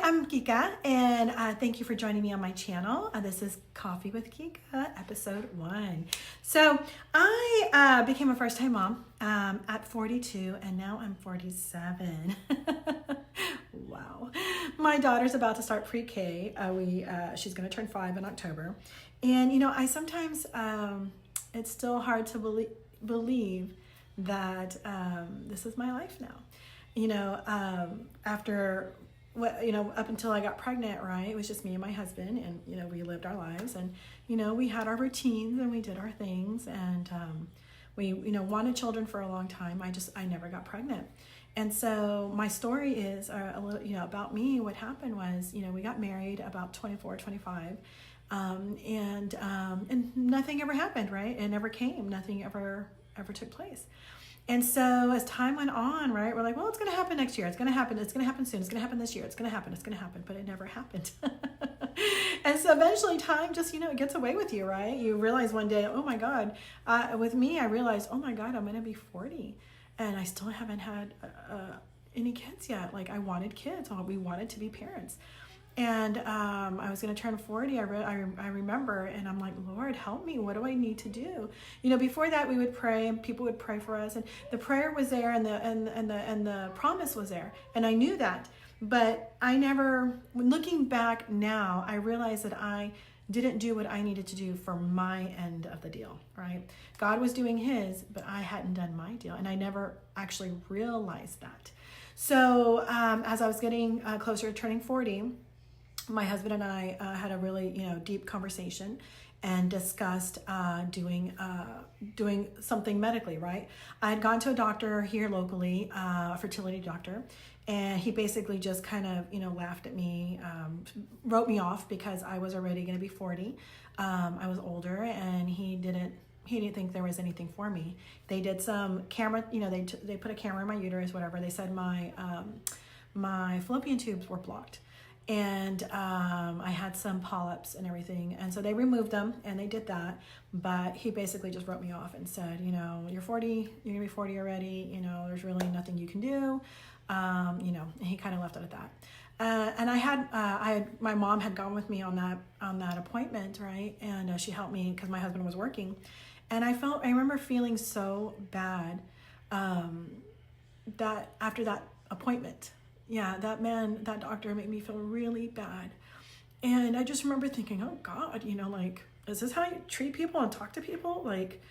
I'm Kika, and thank you for joining me on my channel. This is Coffee with Kika, episode 1. So I became a first-time mom at 42, and now I'm 47. Wow. My daughter's about to start pre-K. She's going to turn 5 in October. And, you know, I sometimes, it's still hard to believe that this is my life now. You know, after up until I got pregnant, right? It was just me and my husband, and, you know, we lived our lives, and, you know, we had our routines and we did our things, and we, you know, wanted children for a long time. I never got pregnant. And so my story is a little, you know, about me. What happened was, you know, we got married about 24, 25, and nothing ever happened, right? It never came. Nothing ever took place. And so as time went on, right, we're like, well, it's going to happen next year. It's going to happen. It's going to happen soon. It's going to happen this year. It's going to happen. It's going to happen. But it never happened. And so eventually time just, you know, it gets away with you, right? You realize one day, oh my God, with me, I realized, oh my God, I'm going to be 40 and I still haven't had any kids yet. Like, I wanted kids. We wanted to be parents. And I was going to turn 40. I remember, and I'm like, Lord, help me. What do I need to do? You know, before that, we would pray, and people would pray for us, and the prayer was there, and the promise was there, and I knew that. But I never, looking back now, I realized that I didn't do what I needed to do for my end of the deal, right? God was doing His, but I hadn't done my deal, and I never actually realized that. So as I was getting closer to turning 40. My husband and I had a really, you know, deep conversation and discussed doing something medically, right? I had gone to a doctor here locally, a fertility doctor, and he basically just kind of, you know, laughed at me, wrote me off because I was already going to be 40. I was older, and he didn't think there was anything for me. They did some camera, you know, they put a camera in my uterus, whatever. They said my fallopian tubes were blocked. And I had some polyps and everything. And so they removed them, and they did that. But he basically just wrote me off and said, you know, you're 40, you're going to be 40 already. You know, there's really nothing you can do. You know, and he kind of left it at that. And my mom had gone with me on that appointment, right? And she helped me because my husband was working. And I remember feeling so bad that after that appointment, yeah, that doctor made me feel really bad. And I just remember thinking, oh God, you know, like, is this how you treat people and talk to people? Like,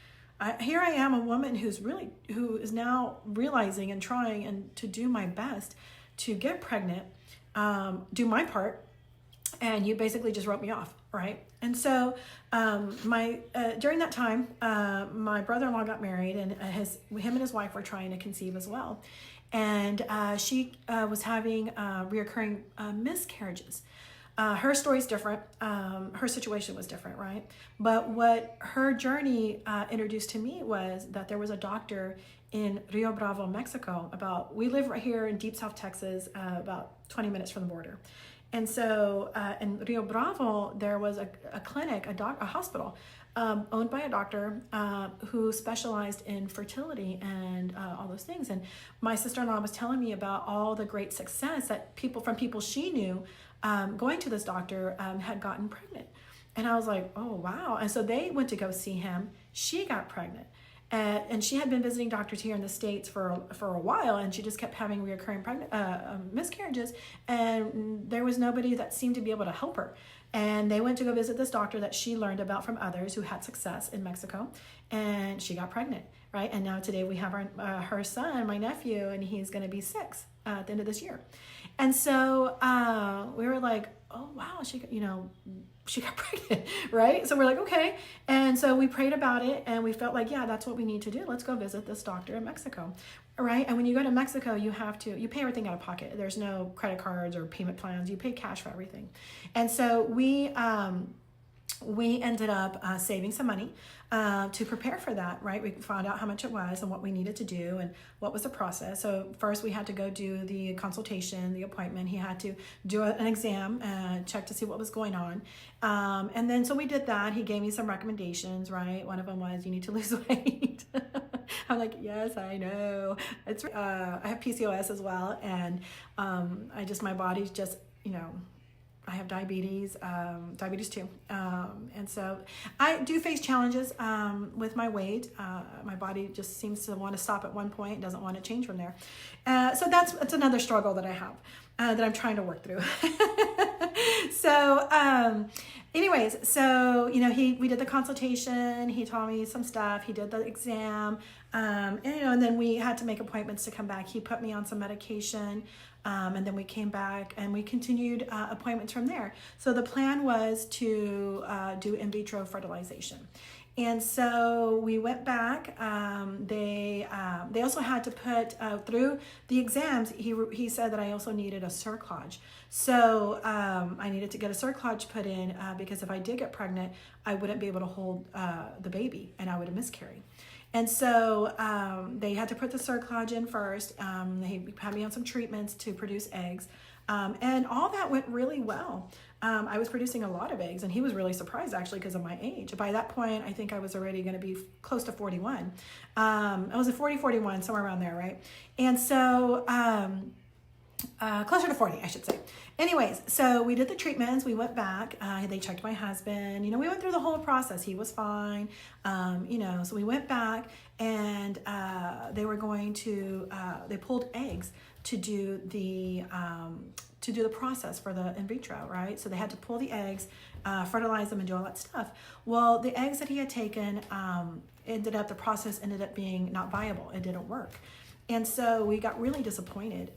here I am, a woman who is now realizing and trying and to do my best to get pregnant, do my part, and you basically just wrote me off, right? And so during that time, my brother-in-law got married, and him and his wife were trying to conceive as well. And she was having reoccurring miscarriages. Her story's different. Her situation was different, right? But what her journey introduced to me was that there was a doctor in Rio Bravo, Mexico. We live right here in deep South Texas, about 20 minutes from the border. And so in Rio Bravo, there was a clinic, a hospital owned by a doctor who specialized in fertility and all those things. And my sister-in-law was telling me about all the great success that people she knew going to this doctor had gotten pregnant. And I was like, oh, wow. And so they went to go see him. She got pregnant. And she had been visiting doctors here in the States for a while, and she just kept having reoccurring miscarriages, and there was nobody that seemed to be able to help her. And they went to go visit this doctor that she learned about from others who had success in Mexico, and she got pregnant, right? And now today we have her son, my nephew, and he's going to be 6 at the end of this year. And so we were like, oh, wow, she got pregnant, right? So we're like, okay. And so we prayed about it, and we felt like, yeah, that's what we need to do. Let's go visit this doctor in Mexico, right? And when you go to Mexico, you pay everything out of pocket. There's no credit cards or payment plans. You pay cash for everything. And so we ended up saving some money to prepare for that, right? We found out how much it was and what we needed to do and what was the process. So first we had to go do the consultation, the appointment. He had to do an exam, check to see what was going on. And then so we did that. He gave me some recommendations, right? One of them was, you need to lose weight. I'm like, yes, I know. I have PCOS as well. And my body's just I have diabetes, diabetes 2. And so I do face challenges with my weight. My body just seems to want to stop at one point, doesn't want to change from there. So that's another struggle that I have that I'm trying to work through. So anyways, so, we did the consultation. He taught me some stuff. He did the exam. And then we had to make appointments to come back. He put me on some medication. And then we came back and we continued appointments from there. So the plan was to do in vitro fertilization. And so we went back. They also had to put through the exams. He said that I also needed a cerclage. So I needed to get a cerclage put in because if I did get pregnant, I wouldn't be able to hold the baby and I would have miscarried. And so they had to put the cerclage in first. They had me on some treatments to produce eggs. And all that went really well. I was producing a lot of eggs, and he was really surprised, actually, because of my age. By that point, I think I was already going to be close to 41. I was at 40, 41, somewhere around there, right? And so closer to 40, I should say. Anyways, so we did the treatments. We went back. They checked my husband. We went through the whole process. He was fine. So we went back, and they were going to. They pulled eggs to do the process for the in vitro, right? So they had to pull the eggs, fertilize them, and do all that stuff. Well, the eggs that he had taken the process ended up being not viable. It didn't work. And so we got really disappointed.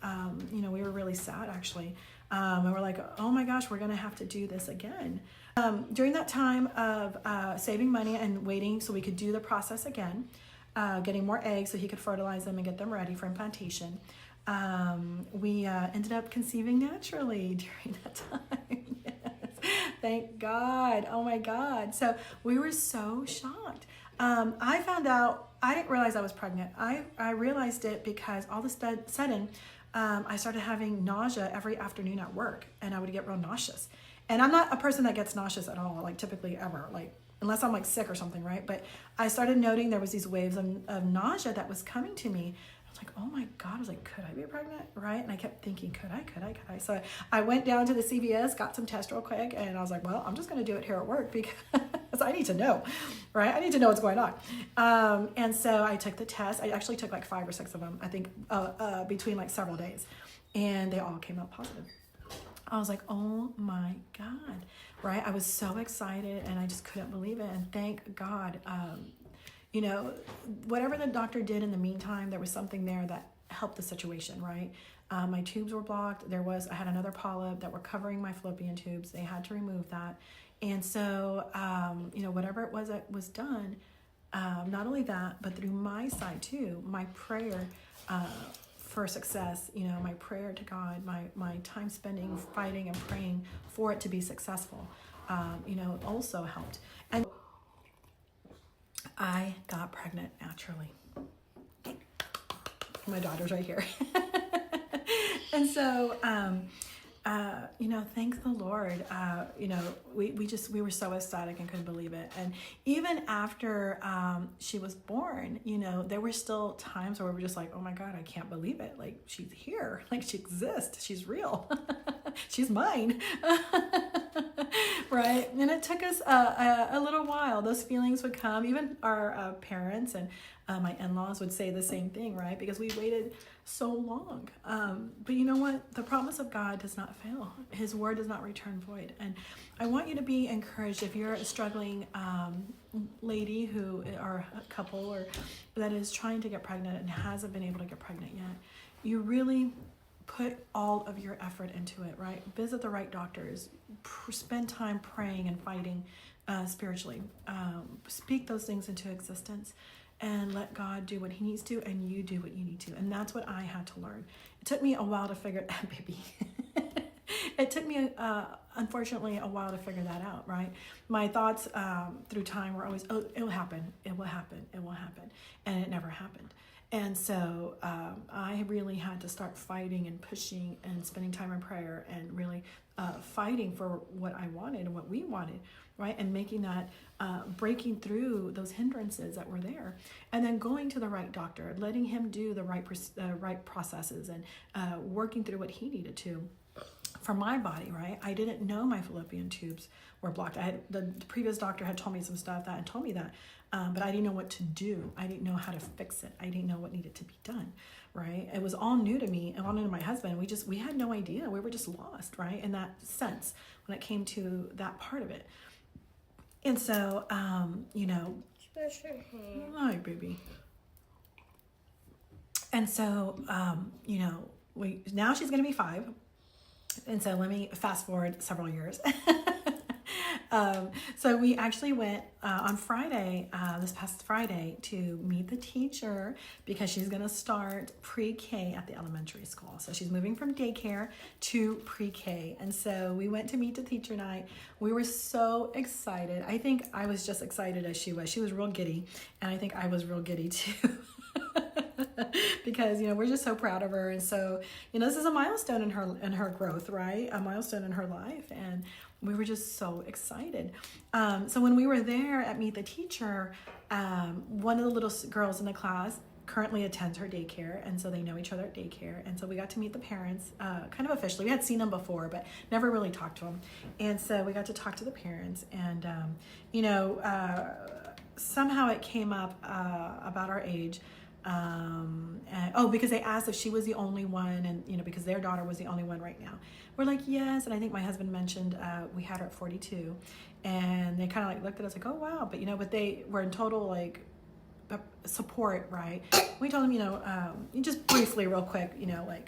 We were really sad, actually. And we're like, oh my gosh, we're going to have to do this again. During that time of saving money and waiting so we could do the process again, getting more eggs so he could fertilize them and get them ready for implantation, we ended up conceiving naturally during that time. Yes. Thank God. Oh my God. So we were so shocked. I found out, I didn't realize I was pregnant. I realized it because all of a sudden, I started having nausea every afternoon at work, and I would get real nauseous. And I'm not a person that gets nauseous at all, like typically ever, like unless I'm like sick or something, right? But I started noting there was these waves of nausea that was coming to me. I was like, oh my God, I was like, could I be pregnant, right? And I kept thinking, could I? So I went down to the CVS, got some tests real quick, and I was like, well, I'm just going to do it here at work because I need to know, right? I need to know what's going on. And so I took the test. I actually took like 5 or 6 of them, I think, between like several days, and they all came out positive. I was like, oh my God, right? I was so excited, and I just couldn't believe it. And thank God, whatever the doctor did in the meantime, there was something there that helped the situation, right? My tubes were blocked. I had another polyp that were covering my fallopian tubes. They had to remove that. And so, whatever it was that was done, not only that, but through my side too, my prayer for success, my prayer to God, my time spending, fighting and praying for it to be successful, also helped. And I got pregnant naturally. My daughter's right here. And so, thank the Lord. We were so ecstatic and couldn't believe it. And even after she was born, there were still times where we were just like, oh my God, I can't believe it. Like, she's here. Like, she exists. She's real. She's mine. Right? And it took us a little while. Those feelings would come. Even our parents and my in-laws would say the same thing, right? Because we waited so long. But you know what? The promise of God does not fail. His word does not return void. And I want you to be encouraged if you're a struggling lady or a couple or that is trying to get pregnant and hasn't been able to get pregnant yet. You really put all of your effort into it, right? Visit the right doctors. Spend time praying and fighting spiritually. Speak those things into existence. And let God do what he needs to, and you do what you need to. And that's what I had to learn. It took me a while to figure baby. It took me, unfortunately, a while to figure that out, right? My thoughts through time were always, oh, it will happen. It will happen. It will happen. And it never happened. And so I really had to start fighting and pushing and spending time in prayer and really fighting for what I wanted and what we wanted, right? And making that, breaking through those hindrances that were there. And then going to the right doctor, letting him do the right processes and working through what he needed to for my body, right? I didn't know my fallopian tubes were blocked. The previous doctor had told me some stuff and told me that, but I didn't know what to do. I didn't know how to fix it. I didn't know what needed to be done, right? It was all new to me and all new to my husband. We had no idea. We were just lost, right? In that sense, when it came to that part of it. And so, hi, baby. And so, now she's going to be 5. And so let me fast forward several years. So we actually went on Friday, this past Friday, to meet the teacher because she's going to start pre-K at the elementary school. So she's moving from daycare to pre-K. And so we went to meet the teacher night. We were so excited. I think I was just excited as she was. She was real giddy. And I think I was real giddy too. Because, we're just so proud of her. And so, this is a milestone in her growth, right? A milestone in her life. And we were just so excited. So when we were there at Meet the Teacher, one of the little girls in the class currently attends her daycare. And so they know each other at daycare. And so we got to meet the parents kind of officially. We had seen them before, but never really talked to them. And so we got to talk to the parents. And, somehow it came up about our age. Because they asked if she was the only one, and because their daughter was the only one right now. We're like, yes. And I think my husband mentioned we had her at 42, and they kind of looked at us like, oh wow, but they were in total support, right? We told them, just briefly, real quick,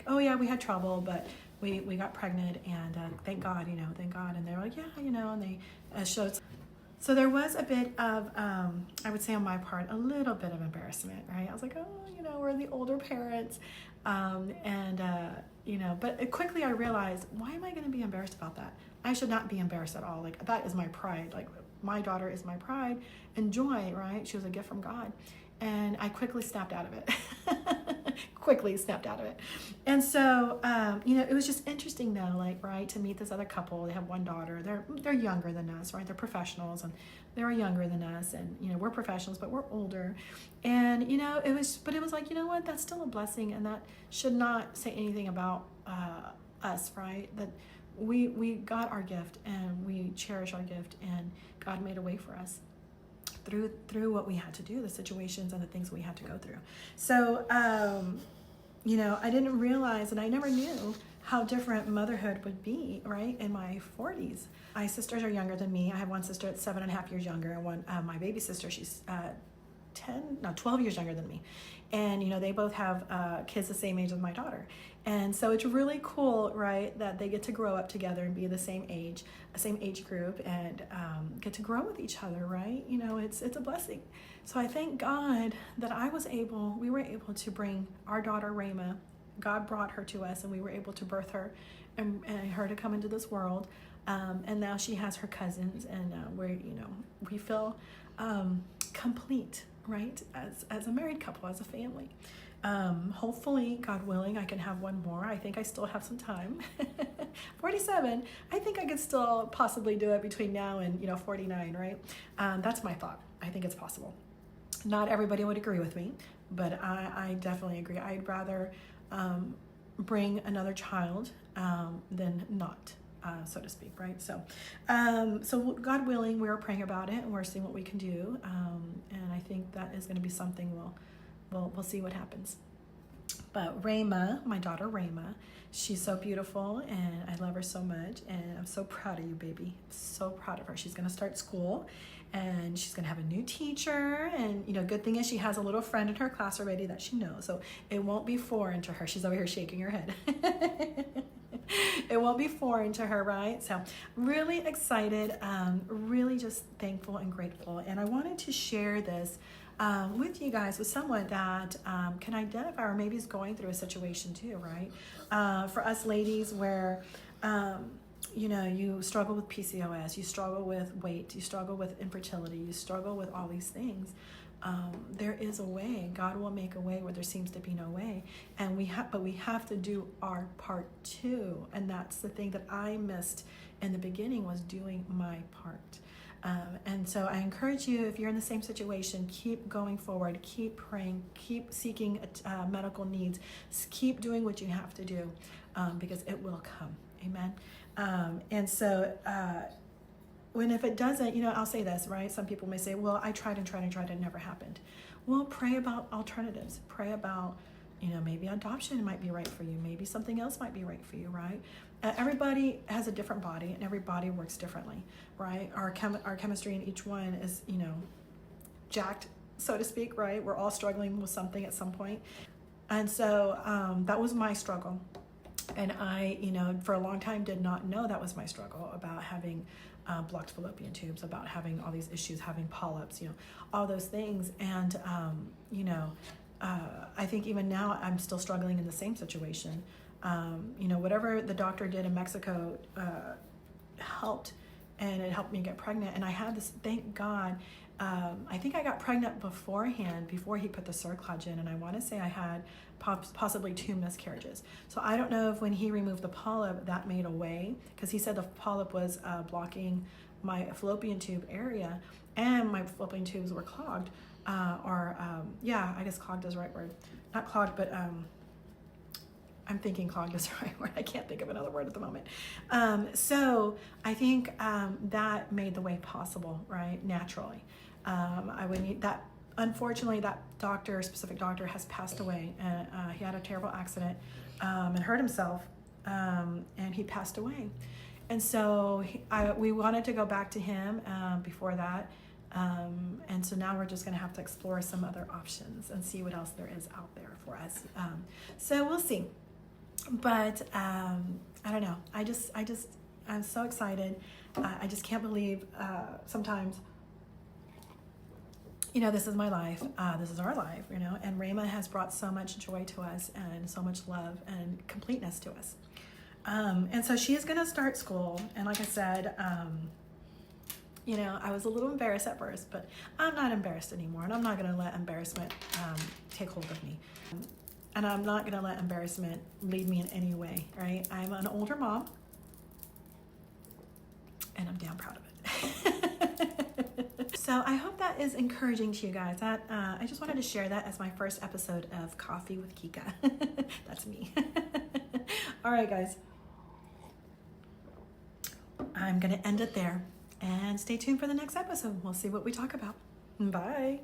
oh yeah, we had trouble, but we got pregnant, and thank God, thank God. And they were like, yeah, and they showed. So there was a bit of, I would say on my part, a little bit of embarrassment, right? I was like, oh, we're the older parents. But quickly I realized, why am I going to be embarrassed about that? I should not be embarrassed at all. That is my pride. My daughter is my pride and joy, right? She was a gift from God. And I quickly snapped out of it. And so, it was just interesting though, right, to meet this other couple. They have one daughter. They're younger than us, right? They're professionals and they're younger than us. And, we're professionals, but we're older. And, it was like, what? That's still a blessing. And that should not say anything about us, right? That we got our gift and we cherish our gift, and God made a way for us through what we had to do, the situations and the things we had to go through. So, I didn't realize, and I never knew how different motherhood would be, right, in my 40s. My sisters are younger than me. I have one sister that's 7.5 years younger, and one, my baby sister, she's 12 years younger than me. And, they both have kids the same age as my daughter. And so it's really cool, right, that they get to grow up together and be the same age group, and get to grow with each other, right? It's a blessing. So I thank God that we were able to bring our daughter, Rayma. God brought her to us, and we were able to birth her and her to come into this world. And now she has her cousins, and we feel complete, right, as a married couple, as a family. Hopefully, God willing, I can have one more. I think I still have some time. 47, I think I could still possibly do it between now and 49, right? That's my thought. I think it's possible. Not everybody would agree with me, but I definitely agree. I'd rather bring another child than not, so to speak, right? So God willing, we're praying about it, and we're seeing what we can do, and I think that is going to be something we'll see what happens. But Rayma, my daughter Rayma, she's so beautiful, and I love her so much, and I'm so proud of you, baby. I'm so proud of her. She's going to start school, and she's going to have a new teacher, and good thing is she has a little friend in her class already that she knows, so it won't be foreign to her. She's over here shaking her head. It won't be foreign to her, right? So really excited, really just thankful and grateful, and I wanted to share this with you guys, with someone that can identify or maybe is going through a situation too, right? For us ladies where, you struggle with PCOS, you struggle with weight, you struggle with infertility, you struggle with all these things. There is a way. God will make a way where there seems to be no way. And we have to do our part too. And that's the thing that I missed in the beginning, was doing my part. And so I encourage you, if you're in the same situation, keep going forward, keep praying, keep seeking medical needs, keep doing what you have to do, because it will come. Amen. And so, if it doesn't, I'll say this, right? Some people may say, well, I tried and tried and tried, and it never happened. Well, pray about alternatives. Pray about, maybe adoption might be right for you. Maybe something else might be right for you, right? Everybody has a different body, and every body works differently, right? Our chemistry in each one is, jacked, so to speak, right? We're all struggling with something at some point. And so that was my struggle. And I, for a long time did not know that was my struggle, about having blocked fallopian tubes, about having all these issues, having polyps, all those things. And, I think even now I'm still struggling in the same situation. Whatever the doctor did in Mexico helped, and it helped me get pregnant. And I had this, thank God, I think I got pregnant beforehand, before he put the cerclage in, and I want to say I had possibly 2 miscarriages. So I don't know if when he removed the polyp that made a way, because he said the polyp was blocking my fallopian tube area, and my fallopian tubes were clogged, I guess clogged is the right word. Not clogged, but I'm thinking clogged is the right word. I can't think of another word at the moment. So I think that made the way possible, right? Naturally. I would need that. Unfortunately, that specific doctor has passed away. He had a terrible accident and hurt himself, and he passed away. And so we wanted to go back to him before that. And so now we're just going to have to explore some other options and see what else there is out there for us. So we'll see. But I don't know. I'm so excited. I just can't believe sometimes, this is my life. This is our life, and Rhema has brought so much joy to us, and so much love and completeness to us. And so she is going to start school. And like I said, I was a little embarrassed at first, but I'm not embarrassed anymore. And I'm not going to let embarrassment take hold of me. And I'm not going to let embarrassment lead me in any way, right? I'm an older mom, and I'm damn proud of it. So I hope that is encouraging to you guys. I just wanted to share that as my first episode of Coffee with Kika. That's me. All right, guys. I'm going to end it there, and stay tuned for the next episode. We'll see what we talk about. Bye.